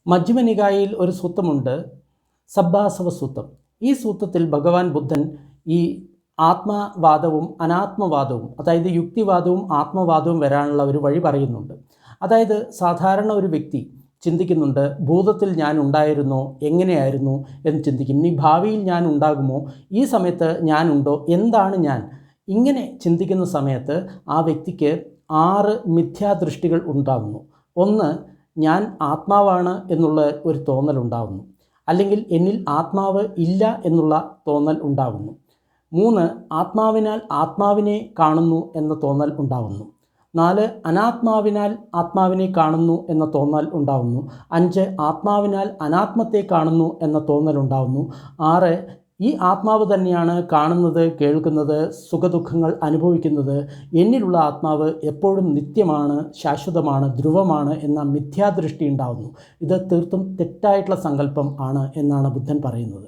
മജ്ജ്ഹിമ നികായിൽ ഒരു സൂത്രമുണ്ട്, സബ്ബാസവ സൂത്രം. ഈ സൂത്രത്തിൽ ഭഗവാൻ ബുദ്ധൻ ഈ ആത്മവാദവും അനാത്മവാദവും, അതായത് യുക്തിവാദവും ആത്മവാദവും വരാനുള്ള ഒരു വഴി പറയുന്നുണ്ട്. അതായത് സാധാരണ ഒരു വ്യക്തി ചിന്തിക്കുന്നുണ്ട്, ഭൂതത്തിൽ ഞാൻ ഉണ്ടായിരുന്നോ, എങ്ങനെയായിരുന്നു എന്ന് ചിന്തിക്കും. ഇനി ഭാവിയിൽ ഞാൻ ഉണ്ടാകുമോ, ഈ സമയത്ത് ഞാനുണ്ടോ, എന്താണ് ഞാൻ, ഇങ്ങനെ ചിന്തിക്കുന്ന സമയത്ത് ആ വ്യക്തിക്ക് 6 മിഥ്യാദൃഷ്ടികൾ ഉണ്ടാകുന്നു. ഒന്ന്, ഞാൻ ആത്മാവാണ് എന്നുള്ള ഒരു തോന്നൽ ഉണ്ടാകുന്നു. അല്ലെങ്കിൽ എന്നിൽ ആത്മാവ് ഇല്ല എന്നുള്ള തോന്നൽ ഉണ്ടാകുന്നു. 3, ആത്മാവിനാൽ ആത്മാവിനെ കാണുന്നു എന്ന തോന്നൽ ഉണ്ടാകുന്നു. 4, അനാത്മാവിനാൽ ആത്മാവിനെ കാണുന്നു എന്ന തോന്നൽ ഉണ്ടാകുന്നു. 5, ആത്മാവിനാൽ അനാത്മത്തെ കാണുന്നു എന്ന തോന്നൽ ഉണ്ടാകുന്നു. 6, ഈ ആത്മാവ് തന്നെയാണ് കാണുന്നത്, കേൾക്കുന്നത്, സുഖദുഃഖങ്ങൾ അനുഭവിക്കുന്നത്, എന്നിലുള്ള ആത്മാവ് എപ്പോഴും നിത്യമാണ്, ശാശ്വതമാണ്, ധ്രുവമാണ് എന്ന മിഥ്യാദൃഷ്ടി ഉണ്ടാകുന്നു. ഇത് തീർത്തും തെറ്റായിട്ടുള്ള സങ്കല്പം ആണ് എന്നാണ് ബുദ്ധൻ പറയുന്നത്.